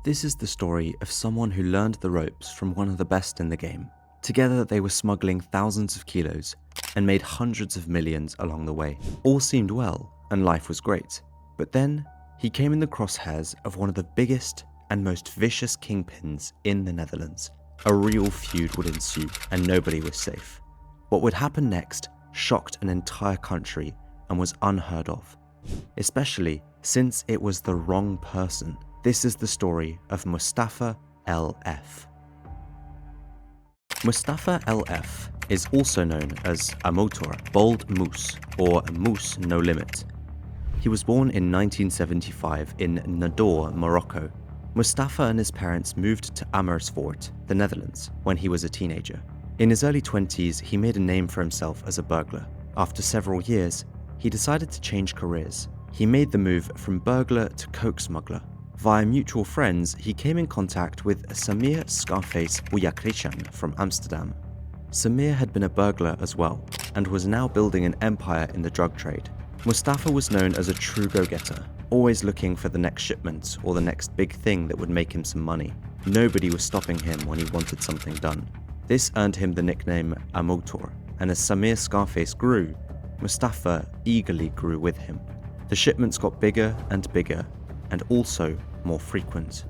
This is the story of someone who learned the ropes from one of the best in the game. Together they were smuggling thousands of kilos and made hundreds of millions along the way. All seemed well and life was great. But then he came in the crosshairs of one of the biggest and most vicious kingpins in the Netherlands. A real feud would ensue and nobody was safe. What would happen next shocked an entire country and was unheard of, especially since it was the wrong person. This is the story of Mustapha el F. Mustapha el F is also known as a motor, bold Moes, or Moes no limit. He was born in 1975 in Nador, Morocco. Mustapha and his parents moved to Amersfoort, the Netherlands, when he was a teenager. In his early 20s, he made a name for himself as a burglar. After several years, he decided to change careers. He made the move from burglar to coke smuggler. Via mutual friends, he came in contact with Samir Scarface Bouyakrichan from Amsterdam. Samir had been a burglar as well, and was now building an empire in the drug trade. Mustapha was known as a true go-getter, always looking for the next shipment or the next big thing that would make him some money. Nobody was stopping him when he wanted something done. This earned him the nickname a motor, and as Samir Scarface grew, Mustapha eagerly grew with him. The shipments got bigger and bigger, and also more frequent.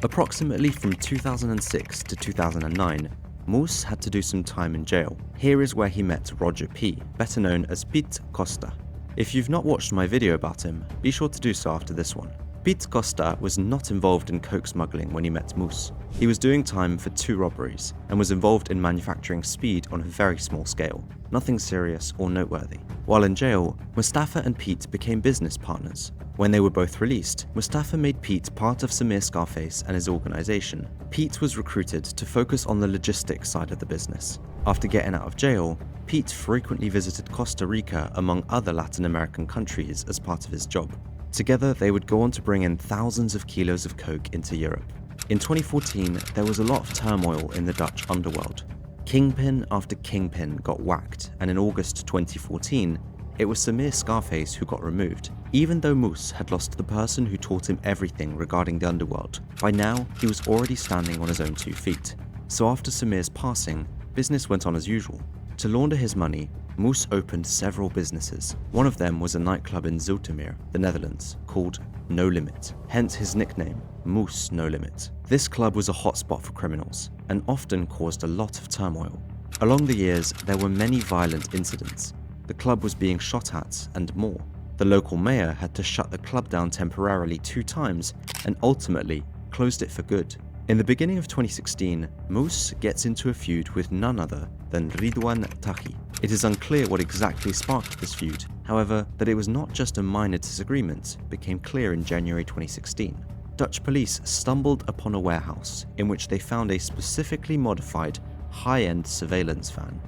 Approximately from 2006 to 2009, Moes had to do some time in jail. Here is where he met Roger P., better known as Piet Costa. If you've not watched my video about him, be sure to do so after this one. Piet Costa was not involved in coke smuggling when he met Moes. He was doing time for 2 robberies and was involved in manufacturing speed on a very small scale, nothing serious or noteworthy. While in jail, Mustapha and Piet became business partners. When they were both released, Mustapha made Piet part of Samir Scarface and his organization. Piet was recruited to focus on the logistics side of the business. After getting out of jail, Piet frequently visited Costa Rica among other Latin American countries as part of his job. Together, they would go on to bring in thousands of kilos of coke into Europe. In 2014, there was a lot of turmoil in the Dutch underworld. Kingpin after kingpin got whacked, and in August 2014, it was Samir Scarface who got removed. Even though Moes had lost the person who taught him everything regarding the underworld, by now he was already standing on his own 2 feet. So after Samir's passing, business went on as usual. To launder his money, Moes opened several businesses. One of them was a nightclub in Zoetermeer, the Netherlands, called No Limit, hence his nickname, Moes No Limit. This club was a hotspot for criminals, and often caused a lot of turmoil. Along the years, there were many violent incidents. The club was being shot at, and more. The local mayor had to shut the club down temporarily 2 times, and ultimately closed it for good. In the beginning of 2016, Moes gets into a feud with none other than Ridouan Taghi. It is unclear what exactly sparked this feud. However, that it was not just a minor disagreement became clear in January 2016. Dutch police stumbled upon a warehouse in which they found a specifically modified, high-end surveillance van.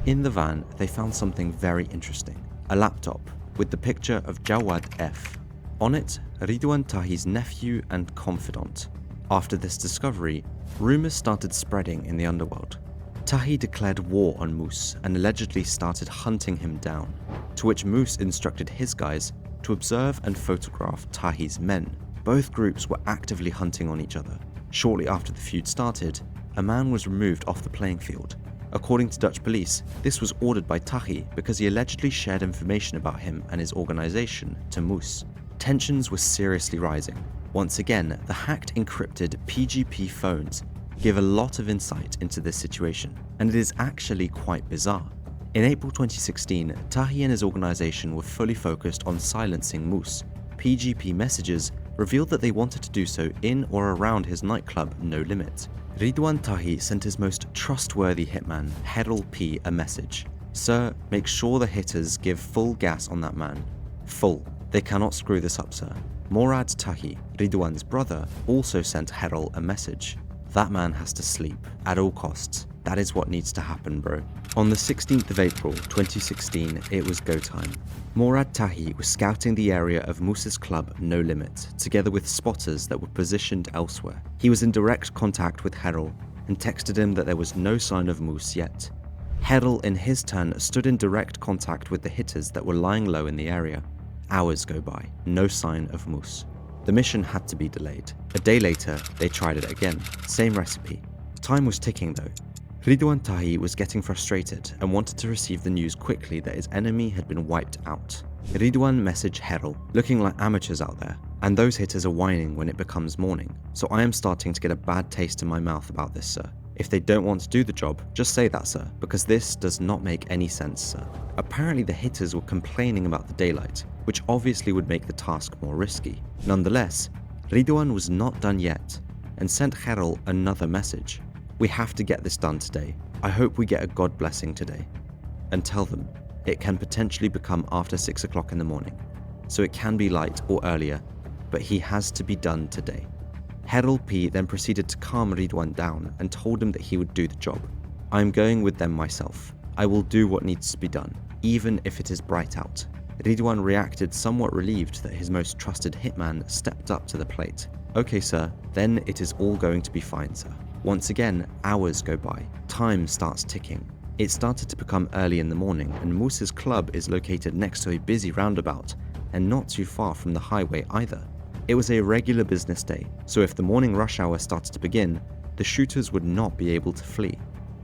In the van, they found something very interesting, a laptop with the picture of Jawad F. On it, Ridouan Taghi's nephew and confidant. After this discovery, rumors started spreading in the underworld. Taghi declared war on Moes and allegedly started hunting him down, to which Moes instructed his guys to observe and photograph Taghi's men. Both groups were actively hunting on each other. Shortly after the feud started, a man was removed off the playing field. According to Dutch police, this was ordered by Taghi because he allegedly shared information about him and his organization to Moes. Tensions were seriously rising. Once again, the hacked encrypted PGP phones give a lot of insight into this situation, and it is actually quite bizarre. In April 2016, Taghi and his organization were fully focused on silencing Moes. PGP messages revealed that they wanted to do so in or around his nightclub No Limit. Ridouan Taghi sent his most trustworthy hitman, Gerel P, a message. "Sir, make sure the hitters give full gas on that man. Full. They cannot screw this up, sir." Morad Taghi, Ridouan's brother, also sent Gerel a message. "That man has to sleep, at all costs. That is what needs to happen, bro." On the 16th of April 2016, it was go time. Morad Taghi was scouting the area of Moes's club No Limit, together with spotters that were positioned elsewhere. He was in direct contact with Gerel and texted him that there was no sign of Moes yet. Gerel, in his turn, stood in direct contact with the hitters that were lying low in the area. Hours go by, no sign of Moes. The mission had to be delayed. A day later, they tried it again. Same recipe. Time was ticking though. Ridouan Taghi was getting frustrated and wanted to receive the news quickly that his enemy had been wiped out. Ridouan messaged Gerel, looking like amateurs out there, and those hitters are whining when it becomes morning, so I am starting to get a bad taste in my mouth about this, sir. If they don't want to do the job, just say that, sir, because this does not make any sense, sir. Apparently the hitters were complaining about the daylight, which obviously would make the task more risky. Nonetheless, Ridouan was not done yet, and sent Gerel another message. We have to get this done today. I hope we get a God blessing today. And tell them it can potentially become after 6 o'clock in the morning, so it can be light or earlier, but he has to be done today. Gerel P then proceeded to calm Ridouan down and told him that he would do the job. I am going with them myself. I will do what needs to be done, even if it is bright out. Ridouan reacted somewhat relieved that his most trusted hitman stepped up to the plate. Okay sir, then it is all going to be fine, sir. Once again, hours go by. Time starts ticking. It started to become early in the morning, and Moes's club is located next to a busy roundabout and not too far from the highway either. It was a regular business day, so if the morning rush hour started to begin, the shooters would not be able to flee.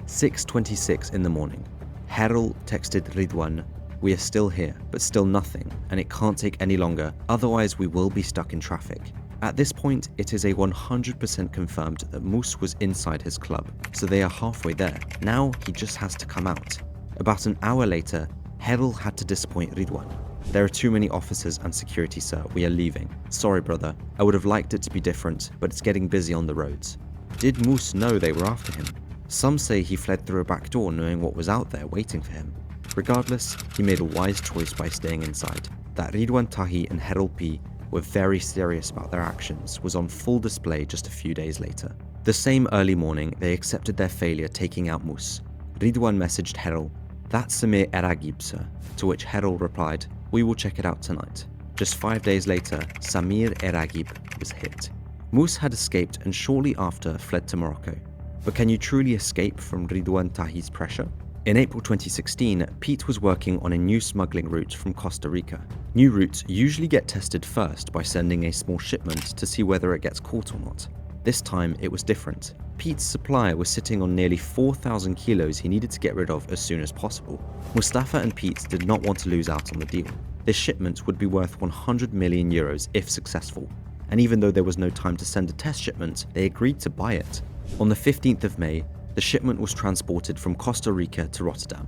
6:26 in the morning. Gerel texted Ridouan, "We are still here, but still nothing, and it can't take any longer, otherwise we will be stuck in traffic." At this point, it is a 100% confirmed that Moes was inside his club, so they are halfway there. Now he just has to come out. About an hour later, Gerel had to disappoint Ridouan. "There are too many officers and security, sir. We are leaving. Sorry, brother. I would have liked it to be different, but it's getting busy on the roads." Did Moes know they were after him? Some say he fled through a back door knowing what was out there waiting for him. Regardless, he made a wise choice by staying inside. That Ridouan Taghi and Gerel P were very serious about their actions was on full display just a few days later. The same early morning, they accepted their failure taking out Moes. Ridouan messaged Gerel, "That's Samir El F, sir," to which Gerel replied, "We will check it out tonight." Just 5 days later, Samir El F was hit. Moes had escaped and shortly after fled to Morocco. But can you truly escape from Ridouan Taghi's pressure? In April 2016, Piet was working on a new smuggling route from Costa Rica. New routes usually get tested first by sending a small shipment to see whether it gets caught or not. This time, it was different. Piet's supply was sitting on nearly 4,000 kilos he needed to get rid of as soon as possible. Mustapha and Piet did not want to lose out on the deal. This shipment would be worth 100 million euros if successful, and even though there was no time to send a test shipment, they agreed to buy it. On the 15th of May, the shipment was transported from Costa Rica to Rotterdam.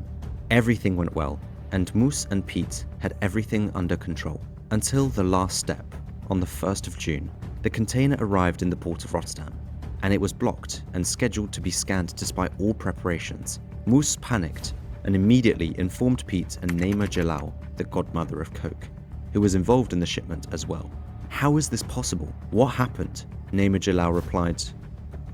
Everything went well, and Moes and Piet had everything under control. Until the last step, on the 1st of June, the container arrived in the port of Rotterdam, and it was blocked and scheduled to be scanned despite all preparations. Moes panicked and immediately informed Piet and Naima Jillal, the Godmother of Coke, who was involved in the shipment as well. "How is this possible? What happened?" Naima Jillal replied.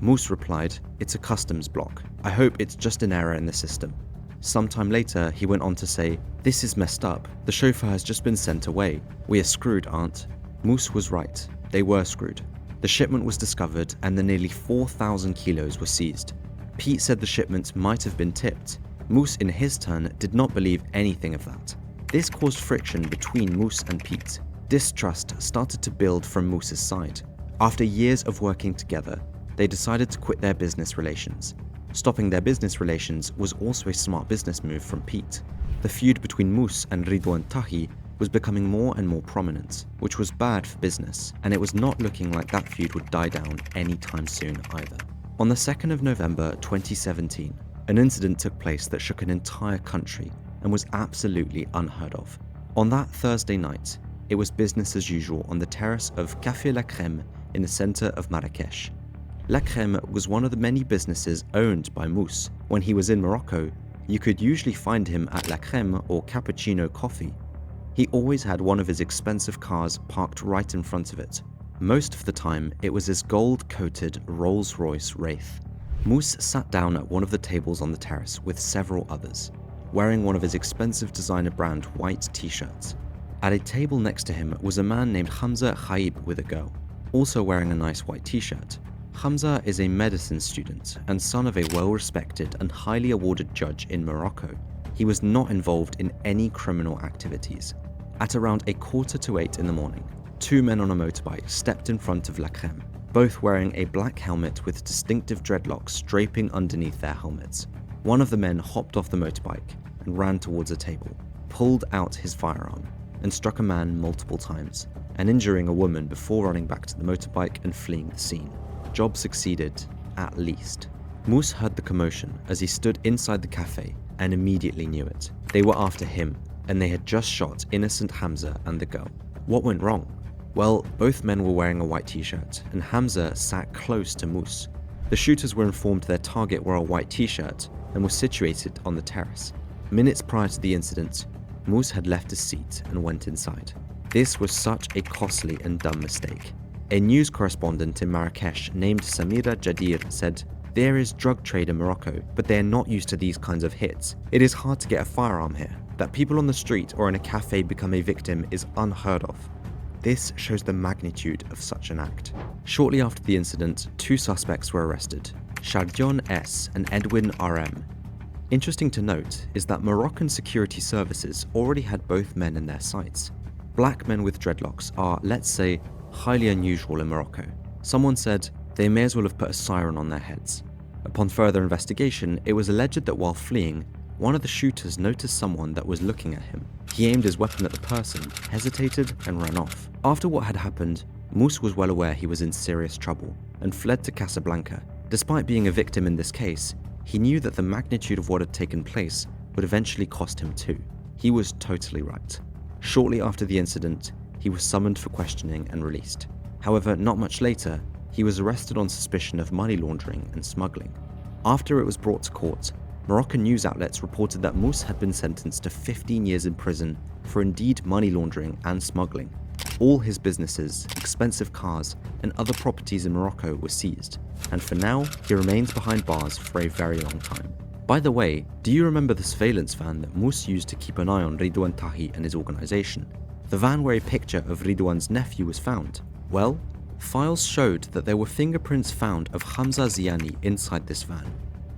Moes replied, "It's a customs block. I hope it's just an error in the system." Sometime later, he went on to say, "This is messed up. The chauffeur has just been sent away. We are screwed, aunt." Moes was right. They were screwed. The shipment was discovered and the nearly 4,000 kilos were seized. Piet said the shipment might have been tipped. Moes, in his turn, did not believe anything of that. This caused friction between Moes and Piet. Distrust started to build from Moes's side. After years of working together, they decided to quit their business relations. Stopping their business relations was also a smart business move from Piet. The feud between Moes and Ridouan Taghi was becoming more and more prominent, which was bad for business, and it was not looking like that feud would die down anytime soon either. On the 2nd of November 2017, an incident took place that shook an entire country and was absolutely unheard of. On that Thursday night, it was business as usual on the terrace of Café La Crème in the center of Marrakech. La Crème was one of the many businesses owned by Moes. When he was in Morocco, you could usually find him at La Crème or Cappuccino Coffee. He always had one of his expensive cars parked right in front of it. Most of the time, it was his gold-coated Rolls-Royce Wraith. Moes sat down at one of the tables on the terrace with several others, wearing one of his expensive designer brand white t-shirts. At a table next to him was a man named Hamza Chaib with a girl, also wearing a nice white t-shirt. Hamza is a medicine student and son of a well-respected and highly awarded judge in Morocco. He was not involved in any criminal activities. At around 7:45 in the morning, Two men on a motorbike stepped in front of La Crème, both wearing a black helmet with distinctive dreadlocks draping underneath their helmets. One of the men hopped off the motorbike and ran towards a table, pulled out his firearm, and struck a man multiple times, and injuring a woman before running back to the motorbike and fleeing the scene. Job succeeded, at least. Moes heard the commotion as he stood inside the cafe and immediately knew it. They were after him, and they had just shot innocent Hamza and the girl. What went wrong? Well, both men were wearing a white t-shirt, and Hamza sat close to Moes. The shooters were informed their target wore a white t-shirt and was situated on the terrace. Minutes prior to the incident, Moes had left his seat and went inside. This was such a costly and dumb mistake. A news correspondent in Marrakech named Samir Jillal said, "There is drug trade in Morocco, but they are not used to these kinds of hits. It is hard to get a firearm here. That people on the street or in a cafe become a victim is unheard of." This shows the magnitude of such an act. Shortly after the incident, two suspects were arrested, Ridouan S and Edwin RM. Interesting to note is that Moroccan security services already had both men in their sights. Black men with dreadlocks are, let's say, highly unusual in Morocco. Someone said they may as well have put a siren on their heads. Upon further investigation, it was alleged that while fleeing, one of the shooters noticed someone that was looking at him. He aimed his weapon at the person, hesitated, and ran off. After what had happened, Moes was well aware he was in serious trouble and fled to Casablanca. Despite being a victim in this case, he knew that the magnitude of what had taken place would eventually cost him too. He was totally right. Shortly after the incident, he was summoned for questioning and released. However, not much later, he was arrested on suspicion of money laundering and smuggling. After it was brought to court, Moroccan news outlets reported that Moes had been sentenced to 15 years in prison for indeed money laundering and smuggling. All his businesses, expensive cars, and other properties in Morocco were seized, and for now, he remains behind bars for a very long time. By the way, do you remember the surveillance van that Moes used to keep an eye on Ridouan Taghi and his organization? The van where a picture of Ridouan's nephew was found? Well, files showed that there were fingerprints found of Hamza Ziani inside this van.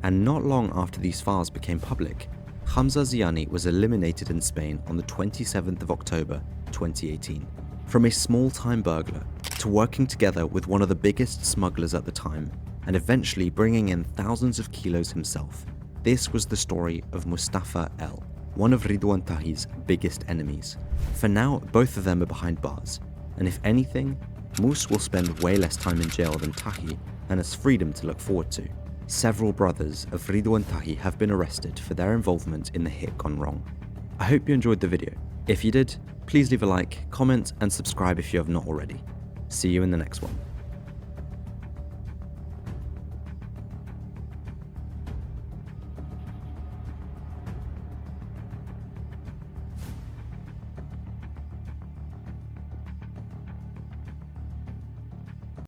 And not long after these files became public, Hamza Ziani was eliminated in Spain on the 27th of October 2018. From a small-time burglar to working together with one of the biggest smugglers at the time and eventually bringing in thousands of kilos himself, this was the story of Mustapha L, one of Ridouan Taghi's biggest enemies. For now, both of them are behind bars, and if anything, Moes will spend way less time in jail than Taghi and has freedom to look forward to. Several brothers of Ridouan Taghi have been arrested for their involvement in the hit gone wrong. I hope you enjoyed the video. If you did, please leave a like, comment, and subscribe if you have not already. See you in the next one.